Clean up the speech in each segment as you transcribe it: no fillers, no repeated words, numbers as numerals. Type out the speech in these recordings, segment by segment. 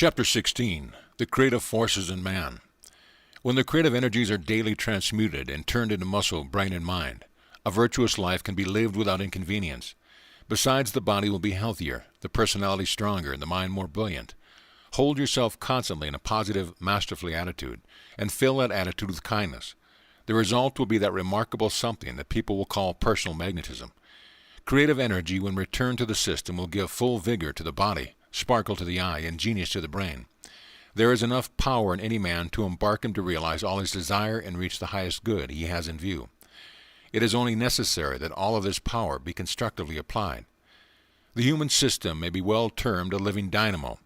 Chapter 16. The Creative Forces in Man. When the creative energies are daily transmuted and turned into muscle, brain, and mind, a virtuous life can be lived without inconvenience. Besides, the body will be healthier, the personality stronger, and the mind more brilliant. Hold yourself constantly in a positive, masterful attitude, and fill that attitude with kindness. The result will be that remarkable something that people will call personal magnetism. Creative energy, when returned to the system, will give full vigor to the body, sparkle to the eye, and genius to the brain. There is enough power in any man to embark him to realize all his desire and reach the highest good he has in view. It is only necessary that all of this power be constructively applied. The human system may be well termed a living dynamo,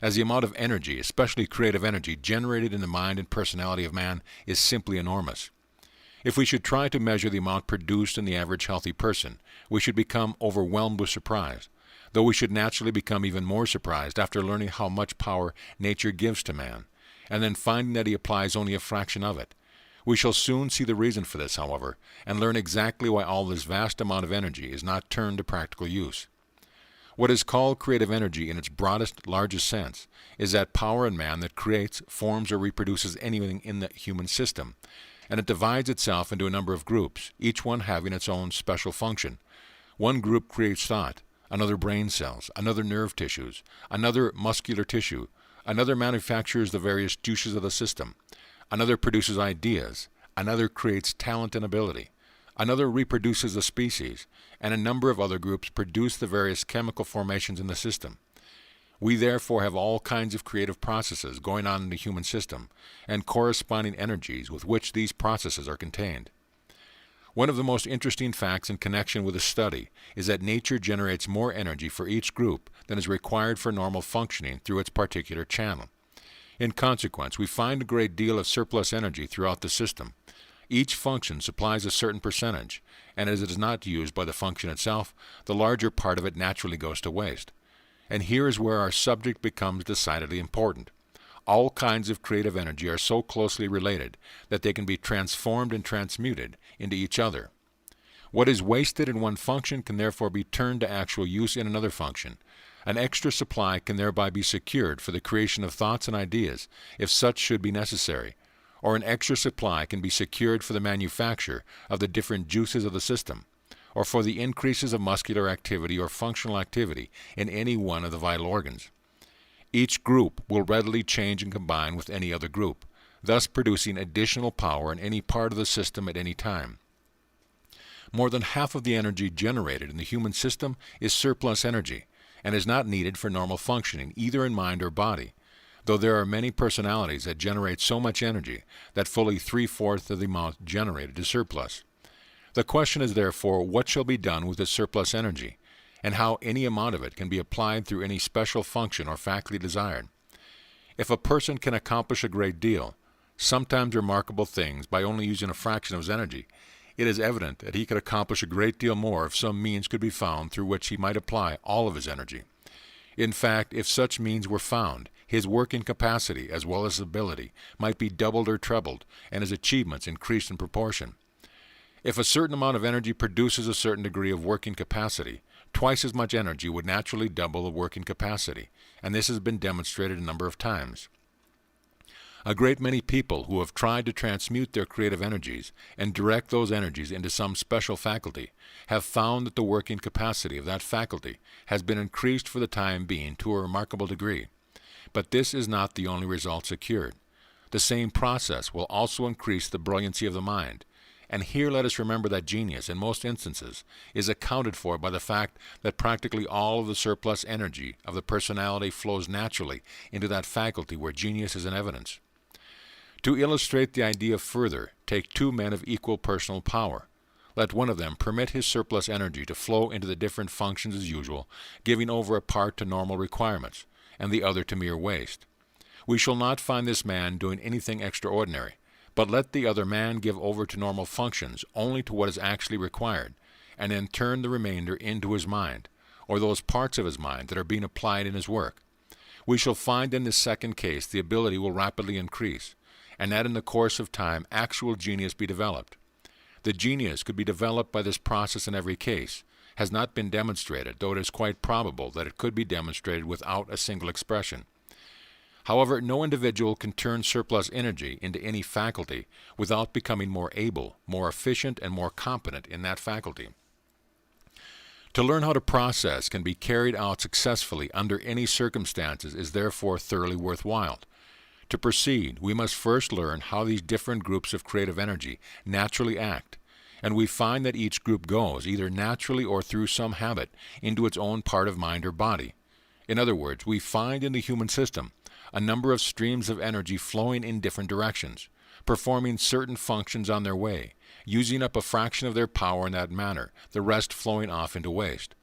as the amount of energy, especially creative energy, generated in the mind and personality of man is simply enormous. If we should try to measure the amount produced in the average healthy person, we should become overwhelmed with surprise, though we should naturally become even more surprised after learning how much power nature gives to man, and then finding that he applies only a fraction of it. We shall soon see the reason for this, however, and learn exactly why all this vast amount of energy is not turned to practical use. What is called creative energy in its broadest, largest sense is that power in man that creates, forms, or reproduces anything in the human system, and it divides itself into a number of groups, each one having its own special function. One group creates thought, another brain cells, another nerve tissues, another muscular tissue, another manufactures the various juices of the system, another produces ideas, another creates talent and ability, another reproduces the species, and a number of other groups produce the various chemical formations in the system. We therefore have all kinds of creative processes going on in the human system, and corresponding energies with which these processes are contained. One of the most interesting facts in connection with this study is that nature generates more energy for each group than is required for normal functioning through its particular channel. In consequence, we find a great deal of surplus energy throughout the system. Each function supplies a certain percentage, and as it is not used by the function itself, the larger part of it naturally goes to waste. And here is where our subject becomes decidedly important. All kinds of creative energy are so closely related that they can be transformed and transmuted into each other. What is wasted in one function can therefore be turned to actual use in another function. An extra supply can thereby be secured for the creation of thoughts and ideas, if such should be necessary, or an extra supply can be secured for the manufacture of the different juices of the system, or for the increases of muscular activity or functional activity in any one of the vital organs. Each group will readily change and combine with any other group, thus producing additional power in any part of the system at any time. More than half of the energy generated in the human system is surplus energy, and is not needed for normal functioning, either in mind or body, though there are many personalities that generate so much energy that fully 3/4 of the amount generated is surplus. The question is therefore, what shall be done with this surplus energy, and how any amount of it can be applied through any special function or faculty desired. If a person can accomplish a great deal, sometimes remarkable things, by only using a fraction of his energy, it is evident that he could accomplish a great deal more if some means could be found through which he might apply all of his energy. In fact, if such means were found, his working capacity as well as his ability might be doubled or trebled, and his achievements increased in proportion. If a certain amount of energy produces a certain degree of working capacity, twice as much energy would naturally double the working capacity, and this has been demonstrated a number of times. A great many people who have tried to transmute their creative energies and direct those energies into some special faculty have found that the working capacity of that faculty has been increased for the time being to a remarkable degree. But this is not the only result secured. The same process will also increase the brilliancy of the mind. And here let us remember that genius, in most instances, is accounted for by the fact that practically all of the surplus energy of the personality flows naturally into that faculty where genius is in evidence. To illustrate the idea further, take two men of equal personal power. Let one of them permit his surplus energy to flow into the different functions as usual, giving over a part to normal requirements, and the other to mere waste. We shall not find this man doing anything extraordinary, but let the other man give over to normal functions only to what is actually required, and then turn the remainder into his mind, or those parts of his mind that are being applied in his work. We shall find in this second case the ability will rapidly increase, and that in the course of time actual genius be developed. The genius could be developed by this process in every case, has not been demonstrated, though it is quite probable that it could be demonstrated without a single expression. However, no individual can turn surplus energy into any faculty without becoming more able, more efficient, and more competent in that faculty. To learn how to process can be carried out successfully under any circumstances is therefore thoroughly worthwhile. To proceed, we must first learn how these different groups of creative energy naturally act, and we find that each group goes, either naturally or through some habit, into its own part of mind or body. In other words, we find in the human system a number of streams of energy flowing in different directions, performing certain functions on their way, using up a fraction of their power in that manner, the rest flowing off into waste.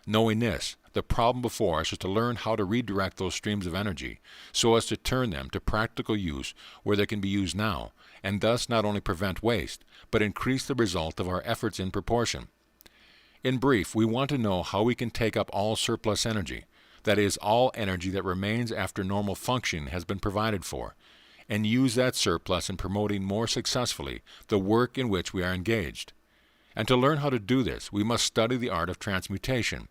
Knowing this, the problem before us is to learn how to redirect those streams of energy so as to turn them to practical use where they can be used now, and thus not only prevent waste, but increase the result of our efforts in proportion. In brief, we want to know how we can take up all surplus energy, that is, all energy that remains after normal functioning has been provided for, and use that surplus in promoting more successfully the work in which we are engaged. And to learn how to do this, we must study the art of transmutation.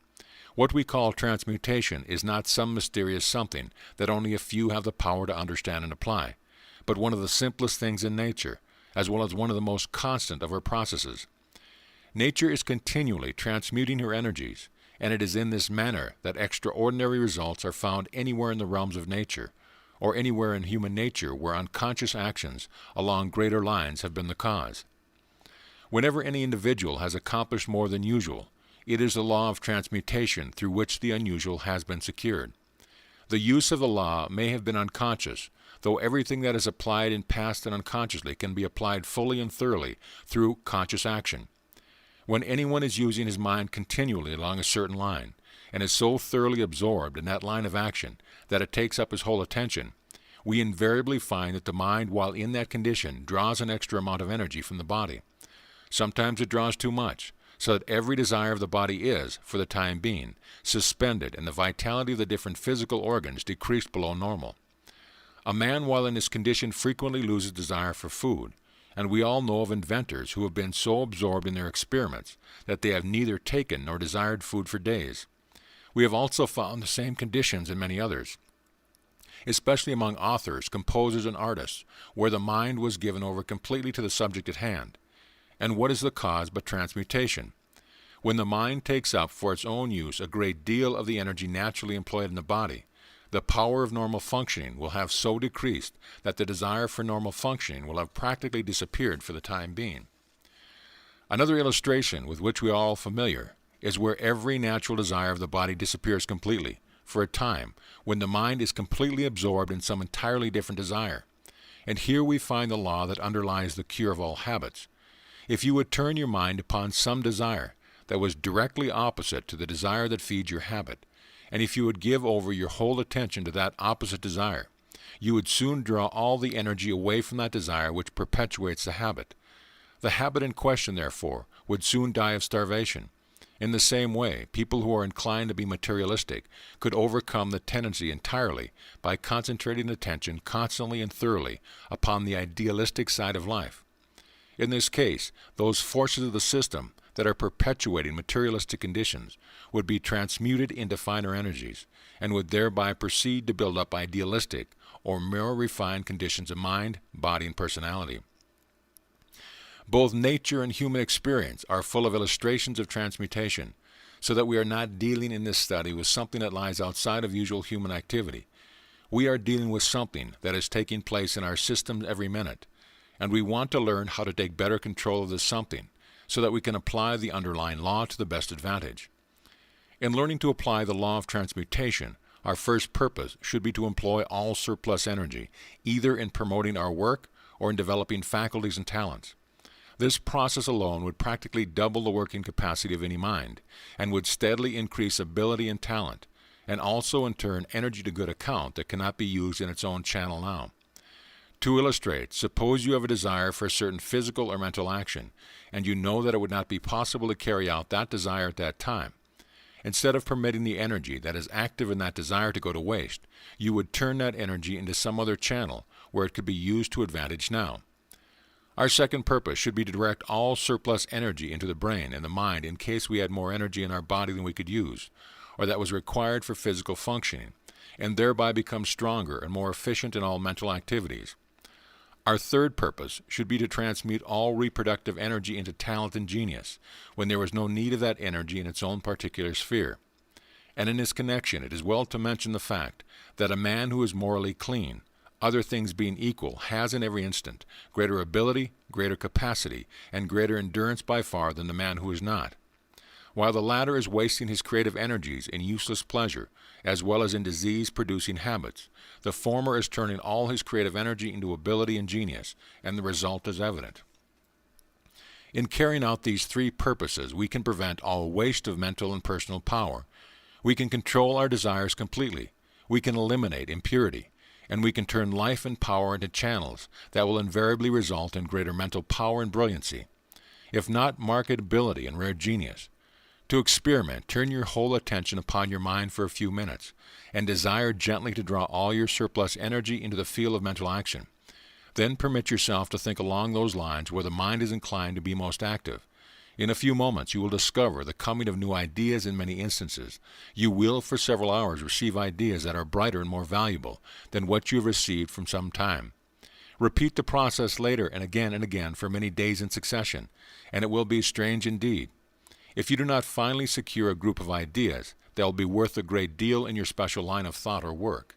What we call transmutation is not some mysterious something that only a few have the power to understand and apply, but one of the simplest things in nature, as well as one of the most constant of her processes. Nature is continually transmuting her energies, and it is in this manner that extraordinary results are found anywhere in the realms of nature, or anywhere in human nature where unconscious actions along greater lines have been the cause. Whenever any individual has accomplished more than usual, it is the law of transmutation through which the unusual has been secured. The use of the law may have been unconscious, though everything that is applied in past and unconsciously can be applied fully and thoroughly through conscious action. When anyone is using his mind continually along a certain line, and is so thoroughly absorbed in that line of action that it takes up his whole attention, we invariably find that the mind, while in that condition, draws an extra amount of energy from the body. Sometimes it draws too much, so that every desire of the body is, for the time being, suspended and the vitality of the different physical organs decreased below normal. A man while in this condition frequently loses desire for food, and we all know of inventors who have been so absorbed in their experiments that they have neither taken nor desired food for days. We have also found the same conditions in many others, especially among authors, composers, and artists, where the mind was given over completely to the subject at hand. And what is the cause but transmutation? When the mind takes up for its own use a great deal of the energy naturally employed in the body, the power of normal functioning will have so decreased that the desire for normal functioning will have practically disappeared for the time being. Another illustration with which we are all familiar is where every natural desire of the body disappears completely, for a time, when the mind is completely absorbed in some entirely different desire. And here we find the law that underlies the cure of all habits. If you would turn your mind upon some desire that was directly opposite to the desire that feeds your habit, and if you would give over your whole attention to that opposite desire, you would soon draw all the energy away from that desire which perpetuates the habit. The habit in question, therefore, would soon die of starvation. In the same way, people who are inclined to be materialistic could overcome the tendency entirely by concentrating attention constantly and thoroughly upon the idealistic side of life. In this case, those forces of the system that are perpetuating materialistic conditions would be transmuted into finer energies, and would thereby proceed to build up idealistic or more refined conditions of mind, body, and personality. Both nature and human experience are full of illustrations of transmutation, so that we are not dealing in this study with something that lies outside of usual human activity. We are dealing with something that is taking place in our systems every minute, and we want to learn how to take better control of this something, so that we can apply the underlying law to the best advantage. In learning to apply the law of transmutation, our first purpose should be to employ all surplus energy, either in promoting our work or in developing faculties and talents. This process alone would practically double the working capacity of any mind, and would steadily increase ability and talent, and also in turn energy to good account that cannot be used in its own channel now. To illustrate, suppose you have a desire for a certain physical or mental action, and you know that it would not be possible to carry out that desire at that time. Instead of permitting the energy that is active in that desire to go to waste, you would turn that energy into some other channel where it could be used to advantage now. Our second purpose should be to direct all surplus energy into the brain and the mind in case we had more energy in our body than we could use, or that was required for physical functioning, and thereby become stronger and more efficient in all mental activities. Our third purpose should be to transmute all reproductive energy into talent and genius, when there is no need of that energy in its own particular sphere. And in this connection, it is well to mention the fact that a man who is morally clean, other things being equal, has in every instant greater ability, greater capacity, and greater endurance by far than the man who is not. While the latter is wasting his creative energies in useless pleasure, as well as in disease-producing habits, the former is turning all his creative energy into ability and genius, and the result is evident. In carrying out these three purposes, we can prevent all waste of mental and personal power. We can control our desires completely. We can eliminate impurity. And we can turn life and power into channels that will invariably result in greater mental power and brilliancy, if not marked ability and rare genius. To experiment, turn your whole attention upon your mind for a few minutes, and desire gently to draw all your surplus energy into the field of mental action. Then permit yourself to think along those lines where the mind is inclined to be most active. In a few moments you will discover the coming of new ideas in many instances. You will for several hours receive ideas that are brighter and more valuable than what you have received from some time. Repeat the process later and again for many days in succession, and it will be strange indeed. If you do not finally secure a group of ideas, they will be worth a great deal in your special line of thought or work.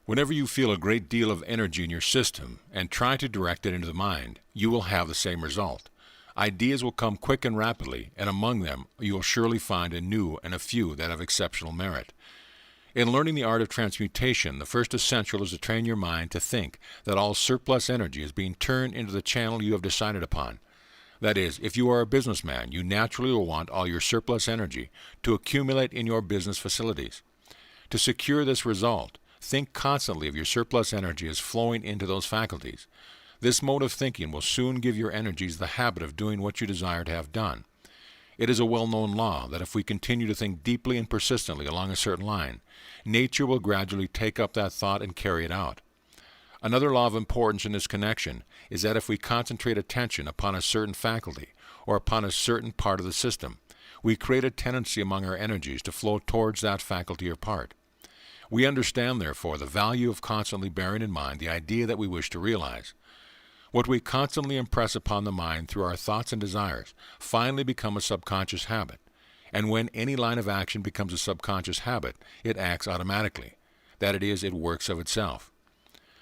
Whenever you feel a great deal of energy in your system and try to direct it into the mind, you will have the same result. Ideas will come quick and rapidly, and among them you will surely find a new and a few that have exceptional merit. In learning the art of transmutation, the first essential is to train your mind to think that all surplus energy is being turned into the channel you have decided upon. That is, if you are a businessman, you naturally will want all your surplus energy to accumulate in your business facilities. To secure this result, think constantly of your surplus energy as flowing into those faculties. This mode of thinking will soon give your energies the habit of doing what you desire to have done. It is a well-known law that if we continue to think deeply and persistently along a certain line, nature will gradually take up that thought and carry it out. Another law of importance in this connection is that if we concentrate attention upon a certain faculty or upon a certain part of the system, we create a tendency among our energies to flow towards that faculty or part. We understand, therefore, the value of constantly bearing in mind the idea that we wish to realize. What we constantly impress upon the mind through our thoughts and desires finally become a subconscious habit, and when any line of action becomes a subconscious habit, it acts automatically. That is, it works of itself.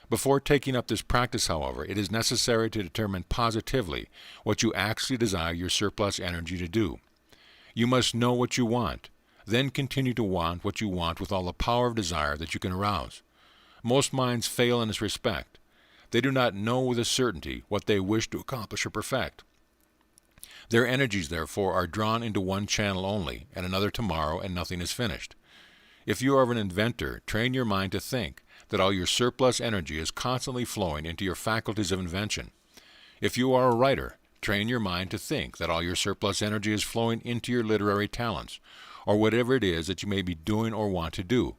Before taking up this practice, however, it is necessary to determine positively what you actually desire your surplus energy to do. You must know what you want, then continue to want what you want with all the power of desire that you can arouse. Most minds fail in this respect. They do not know with a certainty what they wish to accomplish or perfect. Their energies, therefore, are drawn into one channel only, and another tomorrow, and nothing is finished. If you are an inventor, train your mind to think that all your surplus energy is constantly flowing into your faculties of invention. If you are a writer, train your mind to think that all your surplus energy is flowing into your literary talents, or whatever it is that you may be doing or want to do.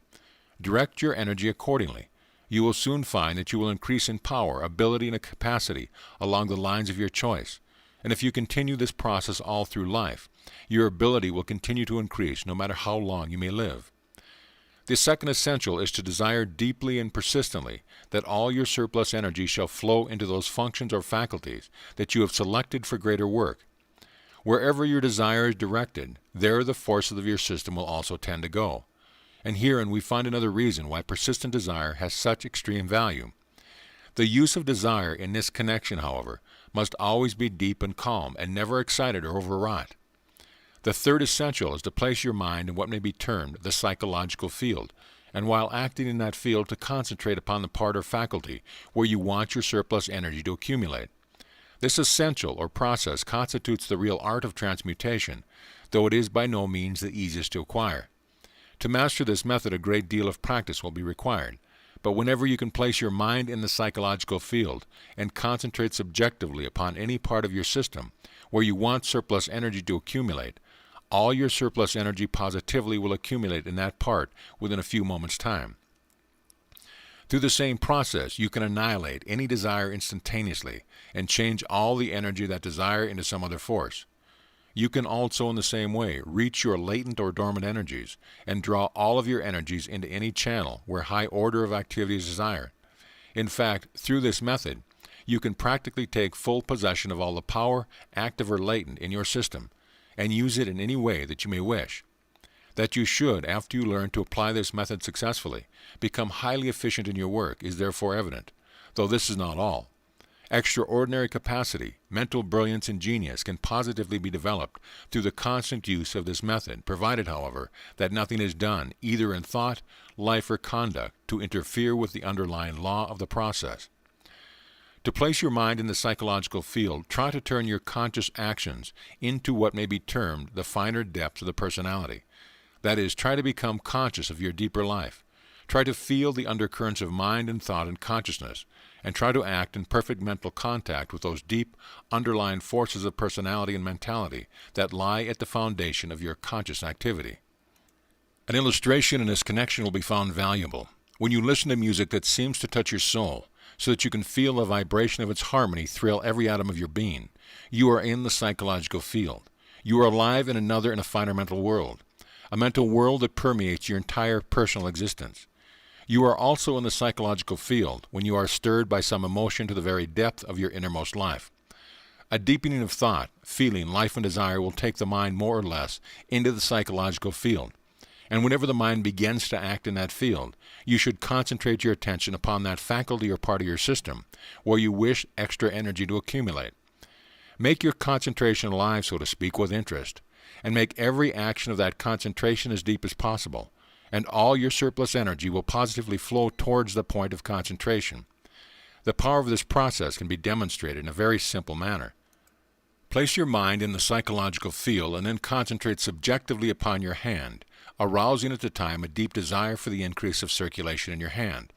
Direct your energy accordingly. You will soon find that you will increase in power, ability, and capacity along the lines of your choice. And if you continue this process all through life, your ability will continue to increase no matter how long you may live. The second essential is to desire deeply and persistently that all your surplus energy shall flow into those functions or faculties that you have selected for greater work. Wherever your desire is directed, there the forces of your system will also tend to go. And herein we find another reason why persistent desire has such extreme value. The use of desire in this connection, however, must always be deep and calm, and never excited or overwrought. The third essential is to place your mind in what may be termed the psychological field, and while acting in that field to concentrate upon the part or faculty where you want your surplus energy to accumulate. This essential or process constitutes the real art of transmutation, though it is by no means the easiest to acquire. To master this method, a great deal of practice will be required, but whenever you can place your mind in the psychological field and concentrate subjectively upon any part of your system where you want surplus energy to accumulate, all your surplus energy positively will accumulate in that part within a few moments' time. Through the same process, you can annihilate any desire instantaneously and change all the energy of that desire into some other force. You can also, in the same way, reach your latent or dormant energies and draw all of your energies into any channel where high order of activity is desired. In fact, through this method, you can practically take full possession of all the power, active or latent, in your system and use it in any way that you may wish. That you should, after you learn to apply this method successfully, become highly efficient in your work is therefore evident, though this is not all. Extraordinary capacity, mental brilliance, and genius can positively be developed through the constant use of this method, provided, however, that nothing is done, either in thought, life, or conduct, to interfere with the underlying law of the process. To place your mind in the psychological field, try to turn your conscious actions into what may be termed the finer depths of the personality. That is, try to become conscious of your deeper life. Try to feel the undercurrents of mind and thought and consciousness, and try to act in perfect mental contact with those deep, underlying forces of personality and mentality that lie at the foundation of your conscious activity. An illustration in this connection will be found valuable. When you listen to music that seems to touch your soul, so that you can feel the vibration of its harmony thrill every atom of your being, you are in the psychological field. You are alive in another and a finer mental world, a mental world that permeates your entire personal existence. You are also in the psychological field when you are stirred by some emotion to the very depth of your innermost life. A deepening of thought, feeling, life, and desire will take the mind more or less into the psychological field. And whenever the mind begins to act in that field, you should concentrate your attention upon that faculty or part of your system where you wish extra energy to accumulate. Make your concentration alive, so to speak, with interest, and make every action of that concentration as deep as possible, and all your surplus energy will positively flow towards the point of concentration. The power of this process can be demonstrated in a very simple manner. Place your mind in the psychological field and then concentrate subjectively upon your hand, arousing at the time a deep desire for the increase of circulation in your hand.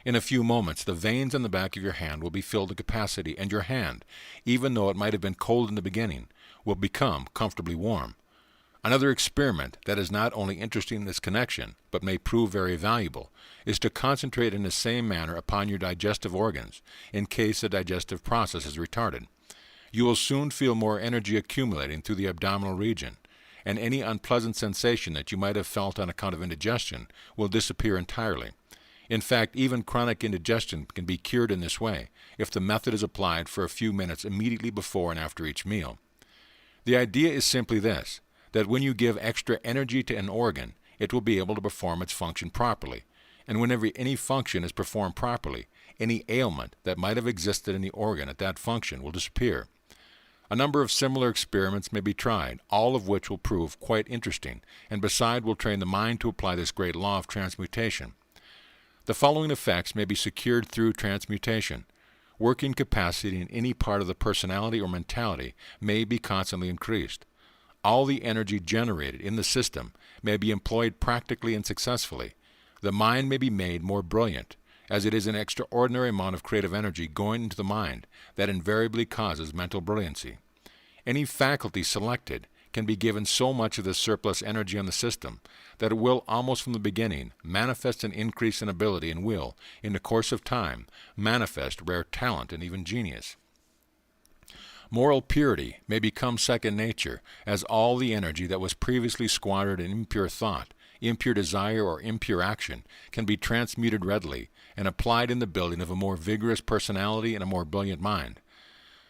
In a few moments, the veins on the back of your hand will be filled to capacity, and your hand, even though it might have been cold in the beginning, will become comfortably warm. Another experiment that is not only interesting in this connection, but may prove very valuable, is to concentrate in the same manner upon your digestive organs, in case the digestive process is retarded. You will soon feel more energy accumulating through the abdominal region, and any unpleasant sensation that you might have felt on account of indigestion will disappear entirely. In fact, even chronic indigestion can be cured in this way, if the method is applied for a few minutes immediately before and after each meal. The idea is simply this, that when you give extra energy to an organ, it will be able to perform its function properly, and whenever any function is performed properly, any ailment that might have existed in the organ at that function will disappear. A number of similar experiments may be tried, all of which will prove quite interesting, and beside will train the mind to apply this great law of transmutation. The following effects may be secured through transmutation. Working capacity in any part of the personality or mentality may be constantly increased. All the energy generated in the system may be employed practically and successfully. The mind may be made more brilliant, as it is an extraordinary amount of creative energy going into the mind that invariably causes mental brilliancy. Any faculty selected can be given so much of the surplus energy on the system that it will, almost from the beginning, manifest an increase in ability and will, in the course of time, manifest rare talent and even genius. Moral purity may become second nature, as all the energy that was previously squandered in impure thought, impure desire, or impure action can be transmuted readily and applied in the building of a more vigorous personality and a more brilliant mind.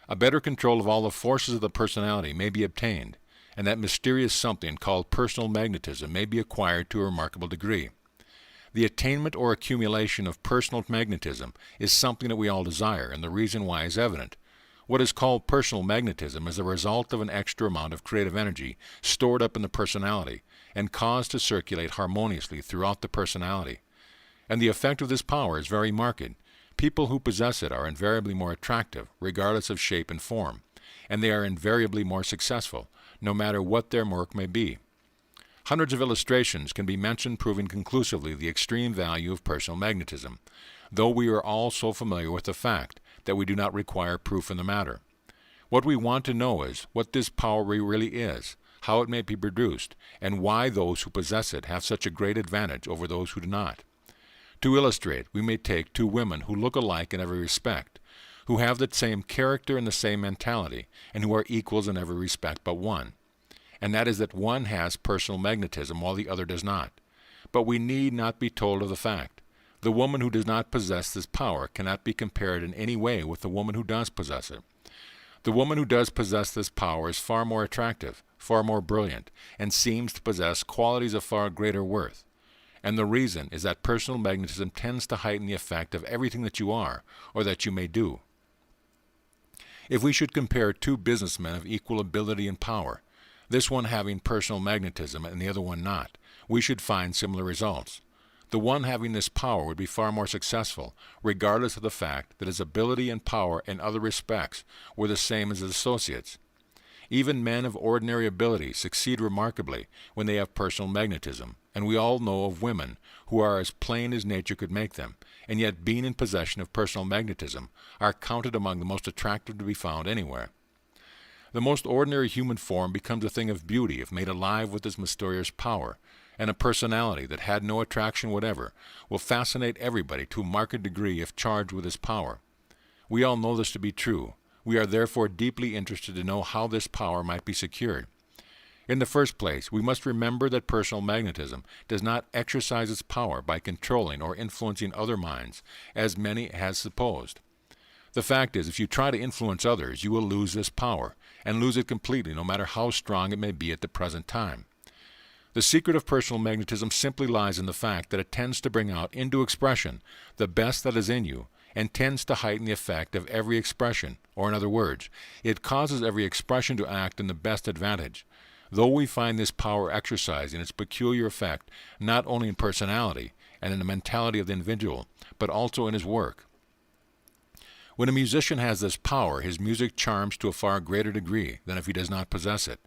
A better control of all the forces of the personality may be obtained, and that mysterious something called personal magnetism may be acquired to a remarkable degree. The attainment or accumulation of personal magnetism is something that we all desire, and the reason why is evident. What is called personal magnetism is the result of an extra amount of creative energy stored up in the personality and caused to circulate harmoniously throughout the personality. And the effect of this power is very marked. People who possess it are invariably more attractive, regardless of shape and form, and they are invariably more successful, no matter what their work may be. Hundreds of illustrations can be mentioned proving conclusively the extreme value of personal magnetism, though we are all so familiar with the fact that we do not require proof in the matter. What we want to know is what this power really is, how it may be produced, and why those who possess it have such a great advantage over those who do not. To illustrate, we may take two women who look alike in every respect, who have the same character and the same mentality, and who are equals in every respect but one. and that is that one has personal magnetism while the other does not. But we need not be told of the fact. The woman who does not possess this power cannot be compared in any way with the woman who does possess it. The woman who does possess this power is far more attractive, far more brilliant, and seems to possess qualities of far greater worth. And the reason is that personal magnetism tends to heighten the effect of everything that you are, or that you may do. If we should compare two businessmen of equal ability and power, this one having personal magnetism and the other one not, we should find similar results. The one having this power would be far more successful, regardless of the fact that his ability and power in other respects were the same as his associates. Even men of ordinary ability succeed remarkably when they have personal magnetism, and we all know of women who are as plain as nature could make them, and yet being in possession of personal magnetism, are counted among the most attractive to be found anywhere. The most ordinary human form becomes a thing of beauty if made alive with this mysterious power, and a personality that had no attraction whatever will fascinate everybody to a marked degree if charged with this power. We all know this to be true. We are therefore deeply interested to know how this power might be secured. In the first place, we must remember that personal magnetism does not exercise its power by controlling or influencing other minds, as many has supposed. The fact is, if you try to influence others, you will lose this power, and lose it completely no matter how strong it may be at the present time. The secret of personal magnetism simply lies in the fact that it tends to bring out into expression the best that is in you, and tends to heighten the effect of every expression, or in other words, it causes every expression to act in the best advantage, though we find this power exercised in its peculiar effect not only in personality and in the mentality of the individual, but also in his work. When a musician has this power, his music charms to a far greater degree than if he does not possess it.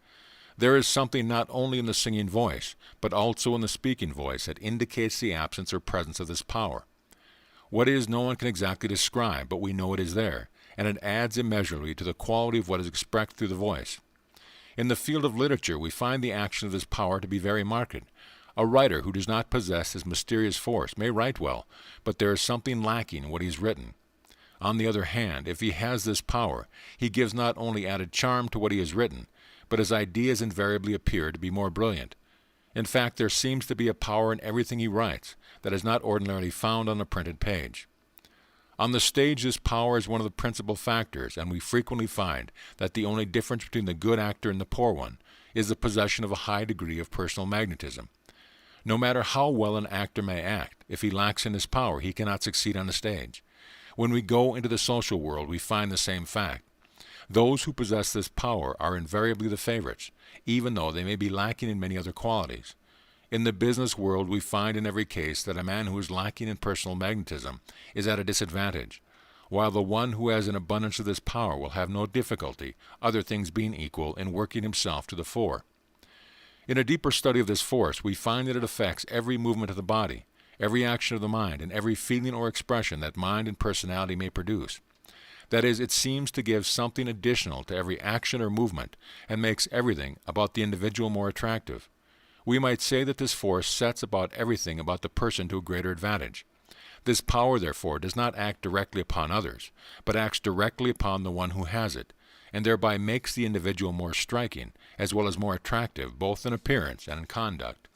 There is something not only in the singing voice, but also in the speaking voice that indicates the absence or presence of this power. What is no one can exactly describe, but we know it is there, and it adds immeasurably to the quality of what is expressed through the voice. In the field of literature, we find the action of this power to be very marked. A writer who does not possess this mysterious force may write well, but there is something lacking in what he has written. On the other hand, if he has this power, he gives not only added charm to what he has written, but his ideas invariably appear to be more brilliant. In fact, there seems to be a power in everything he writes that is not ordinarily found on a printed page. On the stage, this power is one of the principal factors, and we frequently find that the only difference between the good actor and the poor one is the possession of a high degree of personal magnetism. No matter how well an actor may act, if he lacks in this power, he cannot succeed on the stage. When we go into the social world, we find the same fact. Those who possess this power are invariably the favorites, even though they may be lacking in many other qualities. In the business world, we find in every case that a man who is lacking in personal magnetism is at a disadvantage, while the one who has an abundance of this power will have no difficulty, other things being equal, in working himself to the fore. In a deeper study of this force, we find that it affects every movement of the body, every action of the mind, and every feeling or expression that mind and personality may produce. That is, it seems to give something additional to every action or movement, and makes everything about the individual more attractive. We might say that this force sets about everything about the person to a greater advantage. This power, therefore, does not act directly upon others, but acts directly upon the one who has it, and thereby makes the individual more striking, as well as more attractive, both in appearance and in conduct.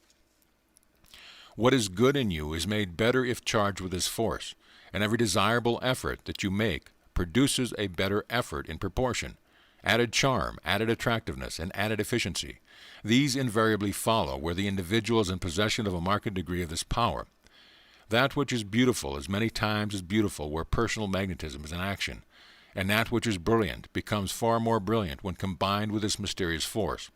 What is good in you is made better if charged with this force, and every desirable effort that you make produces a better effort in proportion. Added charm, added attractiveness, and added efficiency. These invariably follow where the individual is in possession of a marked degree of this power. That which is beautiful is many times as beautiful where personal magnetism is in action, and that which is brilliant becomes far more brilliant when combined with this mysterious force.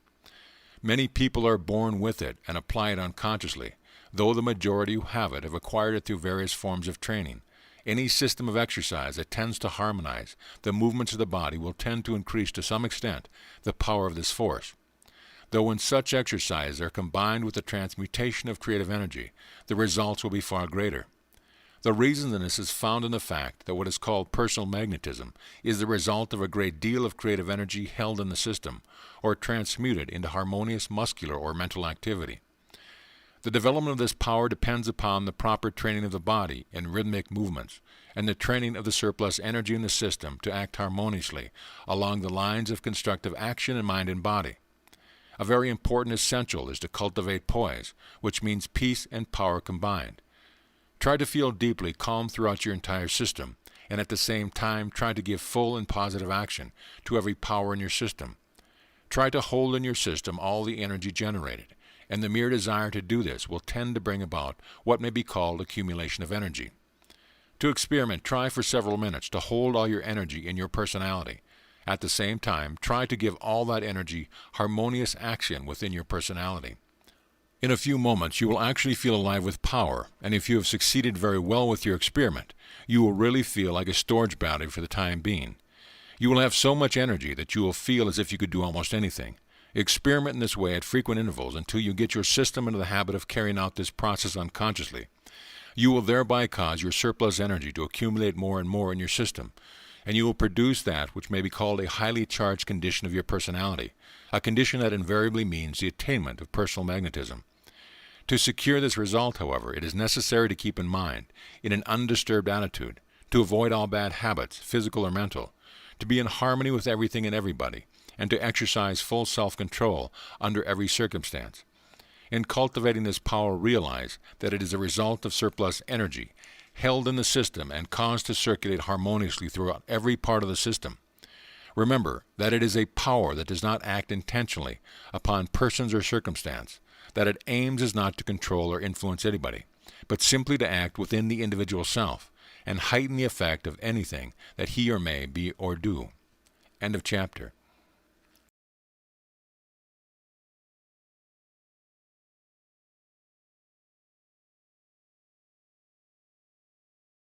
Many people are born with it and apply it unconsciously, though the majority who have it have acquired it through various forms of training. Any system of exercise that tends to harmonize the movements of the body will tend to increase to some extent the power of this force. Though when such exercises are combined with the transmutation of creative energy, the results will be far greater. The reason in this is found in the fact that what is called personal magnetism is the result of a great deal of creative energy held in the system, or transmuted into harmonious muscular or mental activity. The development of this power depends upon the proper training of the body in rhythmic movements, and the training of the surplus energy in the system to act harmoniously along the lines of constructive action in mind and body. A very important essential is to cultivate poise, which means peace and power combined. Try to feel deeply calm throughout your entire system, and at the same time try to give full and positive action to every power in your system. Try to hold in your system all the energy generated, and the mere desire to do this will tend to bring about what may be called accumulation of energy. To experiment, try for several minutes to hold all your energy in your personality. At the same time, try to give all that energy harmonious action within your personality. In a few moments, you will actually feel alive with power, and if you have succeeded very well with your experiment, you will really feel like a storage battery for the time being. You will have so much energy that you will feel as if you could do almost anything. Experiment in this way at frequent intervals until you get your system into the habit of carrying out this process unconsciously. You will thereby cause your surplus energy to accumulate more and more in your system, and you will produce that which may be called a highly charged condition of your personality, a condition that invariably means the attainment of personal magnetism. To secure this result, however, it is necessary to keep in mind, in an undisturbed attitude, to avoid all bad habits, physical or mental, to be in harmony with everything and everybody, and to exercise full self-control under every circumstance. In cultivating this power, realize that it is a result of surplus energy, held in the system and caused to circulate harmoniously throughout every part of the system. Remember that it is a power that does not act intentionally upon persons or circumstance, that it aims is not to control or influence anybody, but simply to act within the individual self and heighten the effect of anything that he or may be or do. End of chapter.